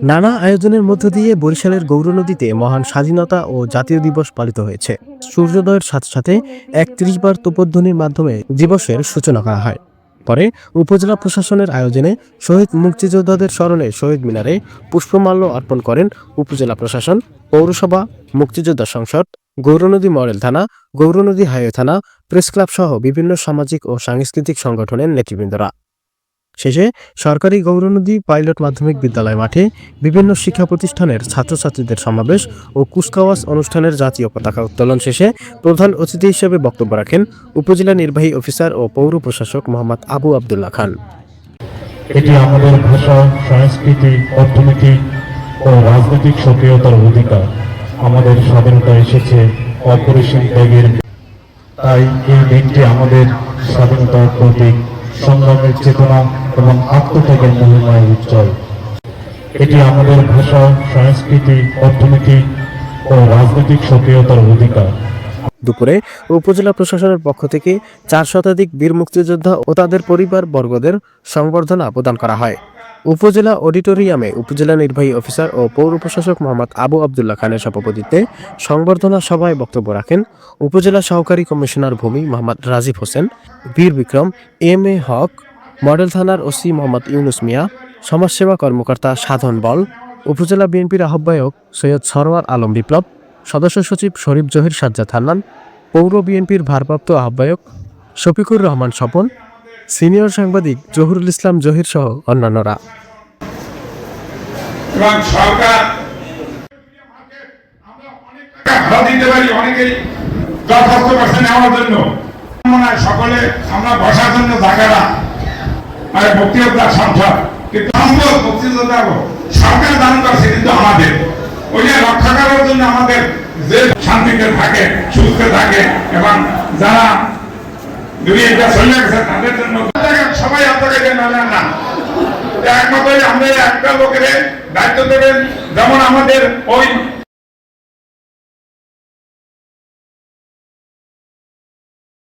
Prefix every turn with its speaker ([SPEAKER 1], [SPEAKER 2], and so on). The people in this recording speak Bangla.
[SPEAKER 1] নানা আয়োজনের মধ্য দিয়ে বরিশালের গৌরনদীতে মহান স্বাধীনতা ও জাতীয় দিবস পালিত হয়েছে। সূর্যোদয়ের সাথে সাথে ৩১ বার তোপধ্বনির মাধ্যমে দিবসের সূচনা করা হয়। পরে উপজেলা প্রশাসনের আয়োজনে শহীদ মুক্তিযোদ্ধাদের স্মরণে শহীদ মিনারে পুষ্পমাল্য অর্পণ করেন উপজেলা প্রশাসন, পৌরসভা, মুক্তিযোদ্ধা সংসদ, গৌরনদী মডেল থানা, গৌরনদী হাইওয়ে থানা, প্রেস ক্লাব সহ বিভিন্ন সামাজিক ও সাংস্কৃতিক সংগঠনের নেতৃবৃন্দরা। শেষে সরকারি গৌরনদী পাইলট মাধ্যমিক বিদ্যালয় মাঠে বিভিন্ন শিক্ষা প্রতিষ্ঠানের ছাত্রছাত্রীদের সমাবেশ ও কুচকাওয়াজ অনুষ্ঠানের জাতীয় পতাকা উত্তোলন শেষে প্রধান অতিথি হিসেবে বক্তব্য রাখেন উপজেলা নির্বাহী অফিসার ও পৌর প্রশাসক মোহাম্মদ আবু আবদুল্লাহ খান।
[SPEAKER 2] এটি আমাদের ভাষা, সংস্কৃতি, অর্থনীতি ও রাজনৈতিক সক্রিয়তার অধিকার। আমাদের স্বাধীনতা এসেছে অপরিসীম ত্যাগের, তাই এই দিনটি আমাদের স্বাধীনতার প্রতীক, সংগ্রামের চেতনা এবং আত্মত্যাগের মহিমায় উজ্জ্বল। এটি আমাদের ভাষা, সংস্কৃতি, অর্থনীতি ও রাজনৈতিক সক্রিয়তার অধিকার।
[SPEAKER 1] দুপুরে উপজেলা প্রশাসনের পক্ষ থেকে ৪ শতাধিক বীর মুক্তিযোদ্ধা ও তাদের পরিবার বর্গদের সংবর্ধনা প্রদান করা হয়। উপজেলা অডিটোরিয়ামে উপজেলা নির্বাহী অফিসার ও পৌর প্রশাসক মোহাম্মদ আবু আবদুল্লাহ খানের সভাপতিত্বে সংবর্ধনা সভায় বক্তব্য রাখেন উপজেলা সহকারী কমিশনার ভূমি মোহাম্মদ রাজীব হোসেন, বীর Vikram M A Haque, model থানার ওসি মোহাম্মদ ইউনুস মিয়া, সমাজসেবা কর্মকর্তা সাধন বল, উপজেলা বিএনপির আহ্বায়ক সৈয়দ সরওয়ার আলম বিপ্লব, সদস্য সচিব শরীফ জহির সাজ্জাদ হান্নান, পৌর বিএনপির ভারপ্রাপ্ত আহ্বায়ক শফিকুর রহমান স্বপন, সিনিয়র সাংবাদিক জহুরুল ইসলাম জহির সহ অন্যান্যরা।
[SPEAKER 3] এবং সরকার দিতে পারি অনেকেই দরখাস্ত করছে নেওয়ার জন্য, সকলে আমরা বসার জন্য জায়গাটা মানে মুক্তিযোদ্ধা সংসদ, কিন্তু মুক্তিযোদ্ধা সরকার দান করছে, কিন্তু আমাদের ওইটা রক্ষা করার জন্য আমাদের যে শান্তিতে থাকে, সুস্থে থাকে এবং যারা দুনিয়াটা চলে গেছে তাদের জন্য সবাই আপনাকে নামেন না একমাত্র আমরা একটা লোকের দায়িত্ব দেবেন। যেমন আমাদের ওই